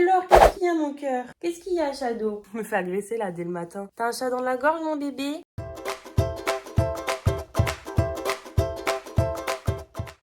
alors, qu'est-ce qu'il y a mon cœur? Qu'est-ce qu'il y a, Shadow? Je me fais agresser là dès le matin. T'as un chat dans la gorge, mon bébé?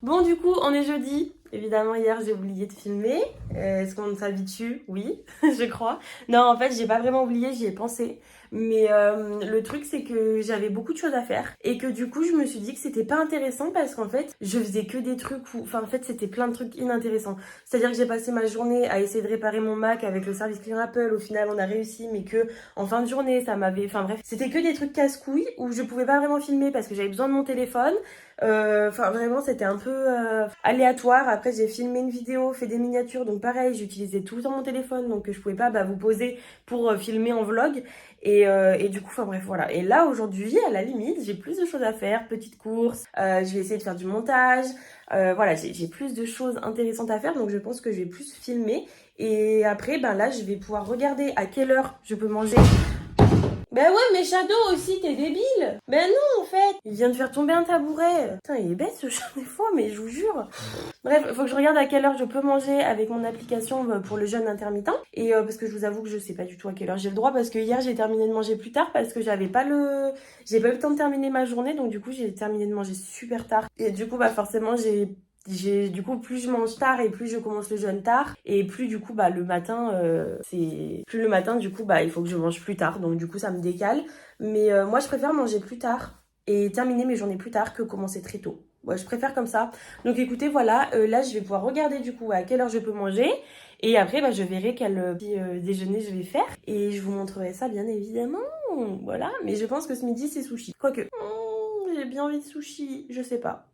Bon, du coup, on est jeudi. Évidemment, hier, j'ai oublié de filmer. Est-ce qu'on s'habitue? Oui, je crois. Non, en fait, j'ai pas vraiment oublié, j'y ai pensé. Mais le truc, c'est que j'avais beaucoup de choses à faire. Et que du coup, je me suis dit que c'était pas intéressant parce qu'en fait, je faisais que des trucs où... Enfin, en fait, c'était plein de trucs inintéressants. C'est-à-dire que j'ai passé ma journée à essayer de réparer mon Mac avec le service client Apple. Au final, on a réussi, mais que en fin de journée, ça m'avait... Enfin bref, c'était que des trucs casse-couilles où je pouvais pas vraiment filmer parce que j'avais besoin de mon téléphone. Enfin vraiment c'était un peu aléatoire. Après j'ai filmé une vidéo, fait des miniatures, donc pareil j'utilisais tout le temps mon téléphone, donc je pouvais pas vous poser pour filmer en vlog et du coup enfin bref voilà. Et là aujourd'hui à la limite j'ai plus de choses à faire, petite course, je vais essayer de faire du montage, voilà j'ai plus de choses intéressantes à faire, donc je pense que je vais plus filmer et après là je vais pouvoir regarder à quelle heure je peux manger. Ben ouais, mais Shadow aussi, t'es débile. Ben non, en fait. Il vient de faire tomber un tabouret. Putain, il est bête ce chat des fois, mais je vous jure. Bref, faut que je regarde à quelle heure je peux manger avec mon application pour le jeûne intermittent. Et parce que je vous avoue que je sais pas du tout à quelle heure j'ai le droit, parce que hier j'ai terminé de manger plus tard parce que j'ai pas eu le temps de terminer ma journée, donc du coup j'ai terminé de manger super tard. Et du coup forcément du coup plus je mange tard et plus je commence le jeûne tard et plus du coup le matin du coup il faut que je mange plus tard, donc du coup ça me décale, mais moi je préfère manger plus tard et terminer mes journées plus tard que commencer très tôt. Ouais, je préfère comme ça. Donc écoutez voilà, là je vais pouvoir regarder du coup à quelle heure je peux manger et après je verrai quel déjeuner je vais faire et je vous montrerai ça bien évidemment. Voilà, mais je pense que ce midi c'est sushi, quoique j'ai bien envie de sushi, je sais pas,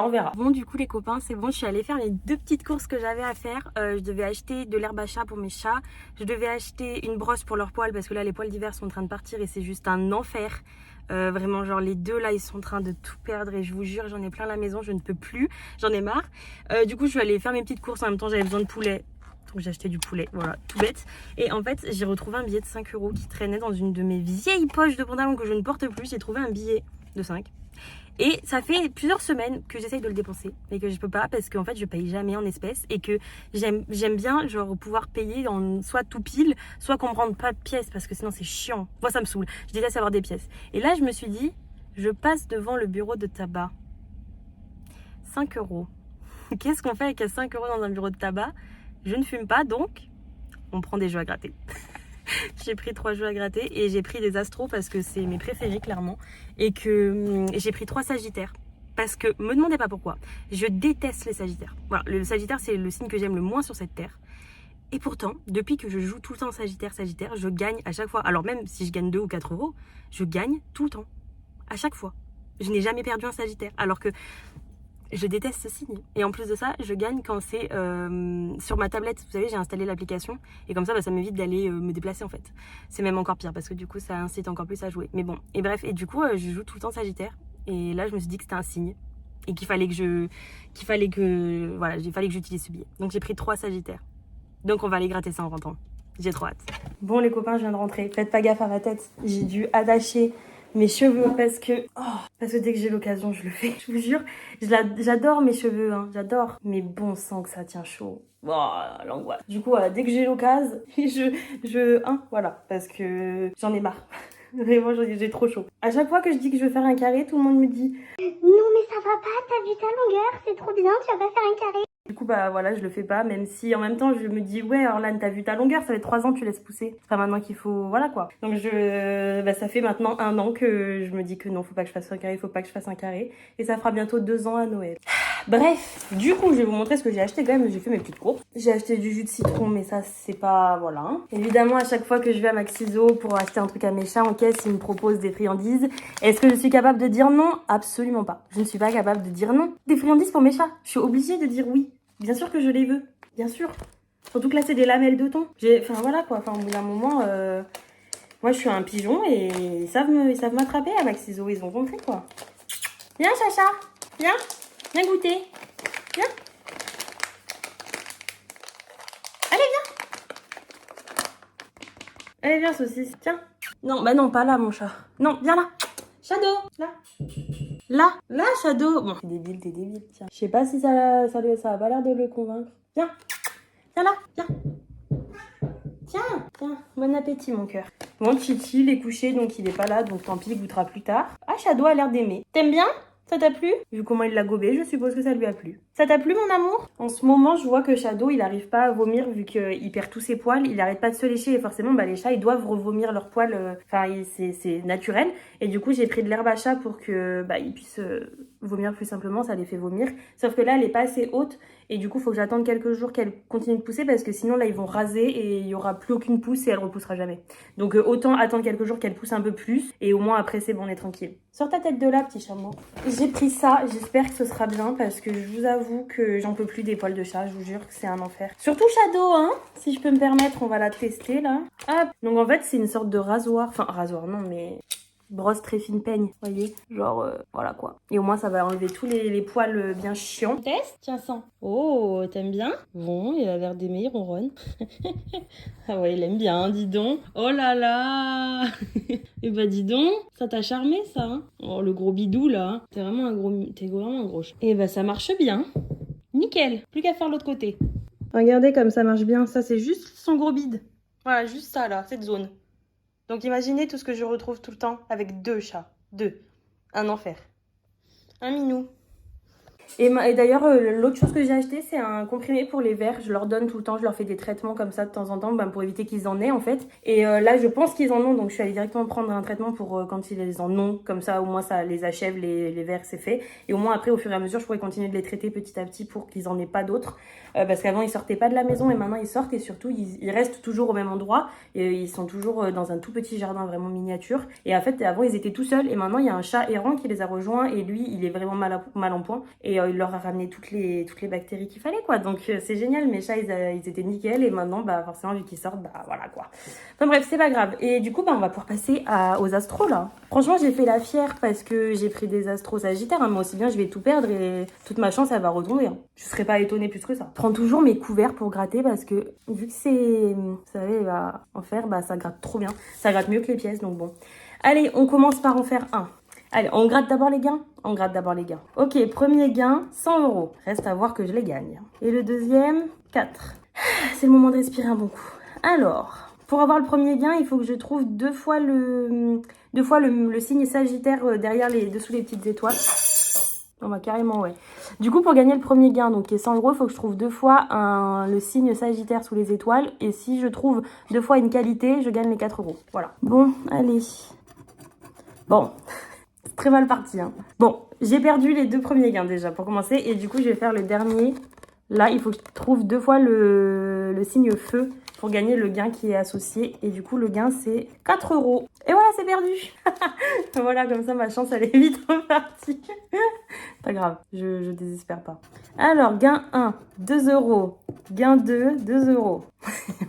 on verra. Bon, du coup, les copains, c'est bon, je suis allée faire les 2 petites courses que j'avais à faire. Je devais acheter de l'herbe à chat pour mes chats. Je devais acheter une brosse pour leurs poils parce que là, les poils d'hiver sont en train de partir et c'est juste un enfer. Vraiment, genre, les deux là, ils sont en train de tout perdre et je vous jure, j'en ai plein à la maison, je ne peux plus, j'en ai marre. Du coup, je suis allée faire mes petites courses. En même temps, j'avais besoin de poulet. Donc j'ai acheté du poulet, voilà, tout bête. Et en fait, j'ai retrouvé un billet de 5 € qui traînait dans une de mes vieilles poches de pantalon que je ne porte plus. J'ai trouvé un billet de 5. Et ça fait plusieurs semaines que j'essaye de le dépenser, mais que je peux pas parce qu'en fait je paye jamais en espèces et que j'aime bien genre pouvoir payer en soit tout pile, soit qu'on me rende pas de pièces parce que sinon c'est chiant. Moi ça me saoule, je déteste avoir des pièces. Et là je me suis dit, je passe devant le bureau de tabac. 5 €. Qu'est-ce qu'on fait avec 5 € dans un bureau de tabac? Je ne fume pas, donc on prend des jeux à gratter. J'ai pris 3 jeux à gratter et j'ai pris des astros parce que c'est mes préférés clairement et que j'ai pris 3 sagittaires parce que me demandez pas pourquoi, je déteste les sagittaires. Voilà, le sagittaire c'est le signe que j'aime le moins sur cette terre et pourtant depuis que je joue tout le temps sagittaire, je gagne à chaque fois. Alors même si je gagne 2 ou 4 €, je gagne tout le temps, à chaque fois. Je n'ai jamais perdu un sagittaire alors que je déteste ce signe. Et en plus de ça, je gagne quand c'est sur ma tablette. Vous savez, j'ai installé l'application. Et comme ça, ça m'évite d'aller me déplacer en fait. C'est même encore pire parce que du coup, ça incite encore plus à jouer. Mais bon, et bref. Et du coup, je joue tout le temps Sagittaire. Et là, je me suis dit que c'était un signe. Et qu'il fallait que j'utilise ce billet. Donc j'ai pris 3 Sagittaires. Donc on va aller gratter ça en rentrant. J'ai trop hâte. Bon les copains, je viens de rentrer. Faites pas gaffe à ma tête. J'ai dû attacher mes cheveux parce que dès que j'ai l'occasion je le fais, je vous jure. J'adore mes cheveux, hein, j'adore, mais bon sang que ça tient chaud. L'angoisse. Du coup dès que j'ai l'occasion voilà, parce que j'en ai marre. Vraiment j'ai trop chaud. À chaque fois que je dis que je veux faire un carré, tout le monde me dit non mais ça va pas, t'as vu ta longueur, c'est trop bien, tu vas pas faire un carré. Du coup voilà, je le fais pas, même si en même temps je me dis ouais Orlan, t'as vu ta longueur, ça fait 3 ans que tu laisses pousser. C'est pas maintenant qu'il faut, voilà quoi. Donc ça fait maintenant 1 an que je me dis que non, faut pas que je fasse un carré, et ça fera bientôt 2 ans à Noël. Bref, du coup je vais vous montrer ce que j'ai acheté quand même. J'ai fait mes petites courses. J'ai acheté du jus de citron, mais ça c'est pas, voilà. Hein. Évidemment à chaque fois que je vais à Maxiso pour acheter un truc à mes chats en caisse, ils me proposent des friandises. Est-ce que je suis capable de dire non? Absolument pas. Je ne suis pas capable de dire non. Des friandises pour mes chats, je suis obligée de dire oui. Bien sûr que je les veux, bien sûr. Surtout que là, c'est des lamelles de thon. Enfin, voilà quoi. Enfin, au bout d'un moment, moi, je suis un pigeon et ils savent m'attraper à Maxiso. Ils ont compris quoi. Viens, Chacha. Viens. Viens goûter. Viens. Allez, viens. Allez, viens, saucisse. Tiens. Non, bah non, pas là, mon chat. Non, viens là. Shadow. Là. Là, Shadow. Bon, t'es débile, tiens. Je sais pas si ça a pas l'air de le convaincre. Viens là, viens. Bon appétit, mon cœur. Bon, Chichi, il est couché, donc il est pas là, donc tant pis, il goûtera plus tard. Ah, Shadow a l'air d'aimer. T'aimes bien? Ça t'a plu? Vu comment il l'a gobé, je suppose que ça lui a plu. Ça t'a plu, mon amour? En ce moment, je vois que Shadow, il arrive pas à vomir vu qu'il perd tous ses poils. Il arrête pas de se lécher et forcément, les chats, ils doivent revomir leurs poils. Enfin, c'est naturel. Et du coup, j'ai pris de l'herbe à chat pour que ils puissent vomir plus simplement. Ça les fait vomir. Sauf que là, elle est pas assez haute. Et du coup, il faut que j'attende quelques jours qu'elle continue de pousser parce que sinon, là, ils vont raser et il y aura plus aucune pousse et elle repoussera jamais. Donc, autant attendre quelques jours qu'elle pousse un peu plus et au moins après, c'est bon, on est tranquille. Sors ta tête de là, petit chameau. J'ai pris ça, j'espère que ce sera bien parce que je vous avoue que j'en peux plus des poils de chat, je vous jure que c'est un enfer. Surtout Shadow, hein, si je peux me permettre, on va la tester là. Hop. Donc en fait, c'est une sorte de rasoir, enfin rasoir non, mais brosse très fine peigne, vous voyez, genre voilà quoi. Et au moins ça va enlever tous les poils bien chiants. Test. Tiens, sens. Oh, t'aimes bien? Bon, il a l'air d'aimer, il ronronne. Ah ouais, il aime bien, dis donc. Oh là là. Et bah dis donc, ça t'a charmé ça, hein? Oh le gros bidou là, t'es vraiment un gros chat. Et bah ça marche bien. Nickel, plus qu'à faire l'autre côté. Regardez comme ça marche bien, ça c'est juste son gros bide. Voilà, juste ça là, cette zone. Donc imaginez tout ce que je retrouve tout le temps avec 2 chats. 2. Un enfer. Un minou. Et d'ailleurs, l'autre chose que j'ai acheté, c'est un comprimé pour les vers. Je leur donne tout le temps, je leur fais des traitements comme ça de temps en temps pour éviter qu'ils en aient en fait. Et là, je pense qu'ils en ont, donc je suis allée directement prendre un traitement pour quand ils en ont. Comme ça, au moins, ça les achève, les vers, c'est fait. Et au moins, après, au fur et à mesure, je pourrais continuer de les traiter petit à petit pour qu'ils en aient pas d'autres. Parce qu'avant, ils sortaient pas de la maison et maintenant, ils sortent et surtout, ils restent toujours au même endroit. Et ils sont toujours dans un tout petit jardin vraiment miniature. Et en fait, avant, ils étaient tout seuls et maintenant, il y a un chat errant qui les a rejoints et lui, il est vraiment mal en point. Et il leur a ramené toutes les bactéries qu'il fallait quoi. Donc c'est génial, mes chats ils étaient nickel et maintenant forcément vu qu'ils sortent voilà quoi. Enfin bref, c'est pas grave. Et du coup on va pouvoir passer aux astros là. Franchement j'ai fait la fière parce que j'ai pris des astros sagittaires, hein. Moi aussi bien je vais tout perdre et toute ma chance elle va retomber, hein. Je serais pas étonnée plus que ça. Je prends toujours mes couverts pour gratter parce que vu que c'est, vous savez, en fer, ça gratte trop bien. Ça gratte mieux que les pièces donc bon. Allez, on commence par en faire un. Allez, on gratte d'abord les gains? On gratte d'abord les gains. Ok, premier gain, 100 €. Reste à voir que je les gagne. Et le deuxième, 4. C'est le moment de respirer un bon coup. Alors, pour avoir le premier gain, il faut que je trouve deux fois le signe sagittaire derrière dessous les petites étoiles. Carrément, ouais. Du coup, pour gagner le premier gain, donc qui est 100 €, il faut que je trouve deux fois le signe sagittaire sous les étoiles. Et si je trouve deux fois une qualité, je gagne les 4 €. Voilà. Bon, allez. Bon. Très mal parti, hein. Bon, j'ai perdu les 2 premiers gains déjà pour commencer. Et du coup, je vais faire le dernier. Là, il faut que je trouve deux fois le signe feu pour gagner le gain qui est associé. Et du coup, le gain, c'est 4 €. Et voilà, c'est perdu. Voilà, comme ça, ma chance, elle est vite repartie. Pas grave, je désespère pas. Alors, gain 1, 2 €. Gain 2, 2 €.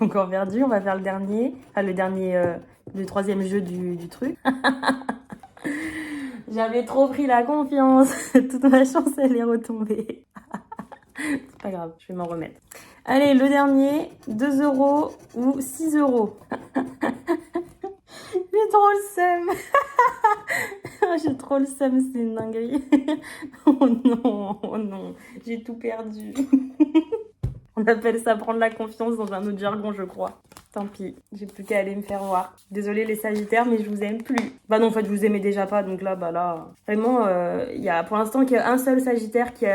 Encore perdu, on va faire le dernier. Enfin, le troisième jeu du truc. J'avais trop pris la confiance. Toute ma chance, elle est retombée. C'est pas grave, je vais m'en remettre. Allez, le dernier, 2 € ou 6 €. J'ai trop le seum. J'ai trop le seum, c'est une dinguerie. Oh non, j'ai tout perdu. On appelle ça prendre la confiance dans un autre jargon, je crois. Tant pis, j'ai plus qu'à aller me faire voir. Désolée les sagittaires, mais je vous aime plus. Non, en fait, je vous aimais déjà pas, donc là, vraiment, il y a pour l'instant qu'il y a un seul sagittaire qui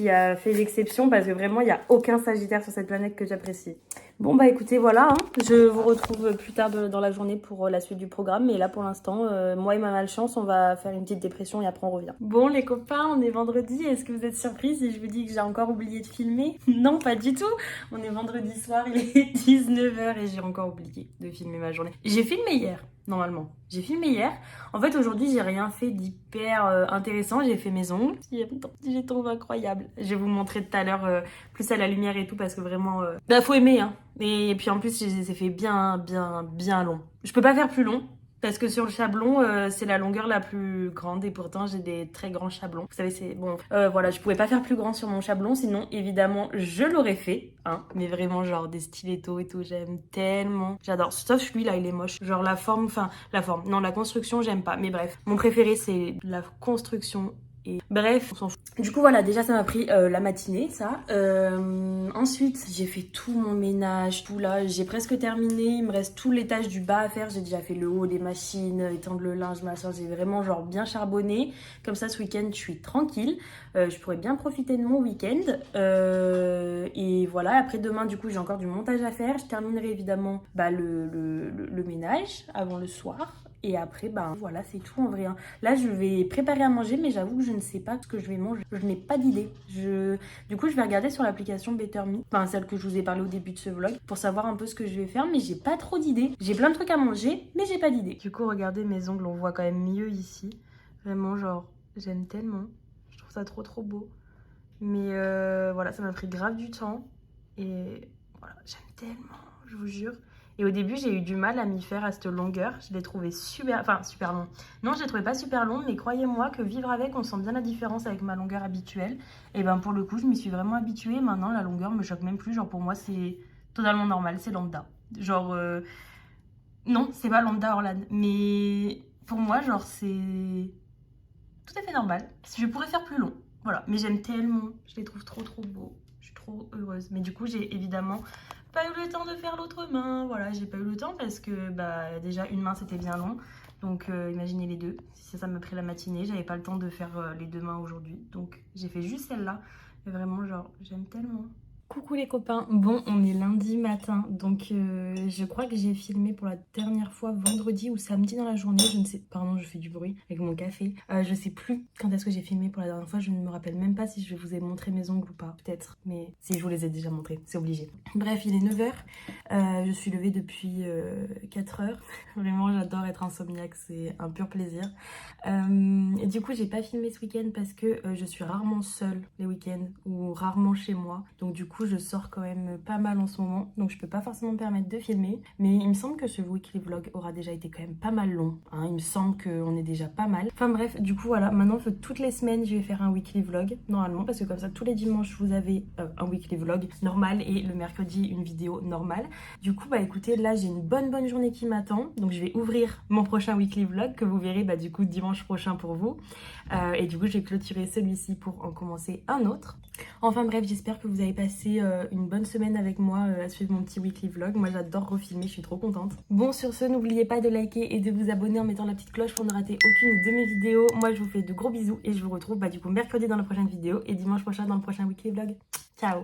a fait l'exception, parce que vraiment, il n'y a aucun sagittaire sur cette planète que j'apprécie. Bon, écoutez, voilà, hein. Je vous retrouve plus tard dans la journée pour la suite du programme, mais là, pour l'instant, moi et ma malchance, on va faire une petite dépression et après on revient. Bon, les copains, on est vendredi. Est-ce que vous êtes surpris si je vous dis que j'ai encore oublié de filmer? Non, pas du tout. On est vendredi soir, il est 19 h et j'ai encore oublié de filmer ma journée. J'ai filmé hier, normalement. J'ai filmé hier. En fait, aujourd'hui, j'ai rien fait d'hyper intéressant. J'ai fait mes ongles. J'ai trouvé incroyable. Je vais vous montrer tout à l'heure plus à la lumière et tout parce que vraiment... faut aimer, hein. Et puis en plus, c'est fait bien long. Je peux pas faire plus long. Parce que sur le chablon, c'est la longueur la plus grande et pourtant j'ai des très grands chablons. Vous savez, c'est bon. Voilà, je pouvais pas faire plus grand sur mon chablon, sinon évidemment je l'aurais fait, hein. Mais vraiment genre des stilettos et tout, j'aime tellement. J'adore. Sauf lui là, il est moche. Genre la forme, non la construction, j'aime pas. Mais bref, mon préféré c'est la construction Et bref, on s'en fout. Du coup voilà, déjà ça m'a pris la matinée ça. Ensuite j'ai fait tout mon ménage, tout là, j'ai presque terminé. Il me reste tout l'étage du bas à faire. J'ai déjà fait le haut, les machines, étendre le linge, machin. J'ai vraiment genre bien charbonné. Comme ça ce week-end je suis tranquille. Je pourrais bien profiter de mon week-end. Et voilà, après demain du coup j'ai encore du montage à faire. Je terminerai évidemment le ménage avant le soir. Et après, ben voilà, c'est tout en vrai. Hein. Là, je vais préparer à manger, mais j'avoue que je ne sais pas ce que je vais manger. Je n'ai pas d'idée. Du coup, je vais regarder sur l'application Better Me, enfin celle que je vous ai parlé au début de ce vlog, pour savoir un peu ce que je vais faire, mais j'ai pas trop d'idées. J'ai plein de trucs à manger, mais j'ai pas d'idées. Du coup, regardez mes ongles, on voit quand même mieux ici. Vraiment, genre, j'aime tellement. Je trouve ça trop beau. Mais voilà, ça m'a pris grave du temps. Et voilà, j'aime tellement, je vous jure. Et au début, j'ai eu du mal à m'y faire à cette longueur. Je l'ai trouvé super long. Non, je l'ai trouvé pas super long, mais croyez-moi que vivre avec, on sent bien la différence avec ma longueur habituelle. Et ben pour le coup, je m'y suis vraiment habituée. Maintenant, la longueur me choque même plus. Genre pour moi, c'est totalement normal, c'est lambda. Genre, non, c'est pas lambda Orlan. Mais pour moi, genre, c'est tout à fait normal. Je pourrais faire plus long. Voilà, mais j'aime tellement. Je les trouve trop beaux. Je suis trop heureuse. Mais du coup, j'ai évidemment pas eu le temps de faire l'autre main. Voilà, j'ai pas eu le temps parce que bah déjà une main c'était bien long. Donc imaginez les deux. Si ça m'a pris la matinée, j'avais pas le temps de faire les deux mains aujourd'hui. Donc j'ai fait juste celle-là. Mais vraiment genre j'aime tellement. Coucou les copains, bon on est lundi matin donc je crois que j'ai filmé pour la dernière fois vendredi ou samedi dans la journée, je ne sais, pardon je fais du bruit avec mon café, je sais plus quand est-ce que j'ai filmé pour la dernière fois, je ne me rappelle même pas si je vous ai montré mes ongles ou pas, peut-être, mais si je vous les ai déjà montrés, c'est obligé. Bref il est 9h, je suis levée depuis 4h, vraiment j'adore être insomniaque, c'est un pur plaisir. Et du coup j'ai pas filmé ce week-end parce que je suis rarement seule les week-ends ou rarement chez moi, donc du coup je sors quand même pas mal en ce moment, donc je peux pas forcément me permettre de filmer, mais il me semble que ce weekly vlog aura déjà été quand même pas mal long, hein. Il me semble qu'on est déjà pas mal. Enfin bref, du coup voilà, maintenant toutes les semaines je vais faire un weekly vlog, normalement, parce que comme ça tous les dimanches vous avez un weekly vlog normal et le mercredi une vidéo normale. Du coup bah écoutez, là j'ai une bonne journée qui m'attend, donc je vais ouvrir mon prochain weekly vlog que vous verrez bah du coup dimanche prochain pour vous, et du coup je vais clôturer celui-ci pour en commencer un autre. Enfin bref, j'espère que vous avez passé une bonne semaine avec moi à suivre mon petit weekly vlog. Moi j'adore refilmer, je suis trop contente. Bon sur ce, n'oubliez pas de liker et de vous abonner en mettant la petite cloche pour ne rater aucune de mes vidéos. Moi je vous fais de gros bisous et je vous retrouve bah, du coup mercredi dans la prochaine vidéo et dimanche prochain dans le prochain weekly vlog. Ciao.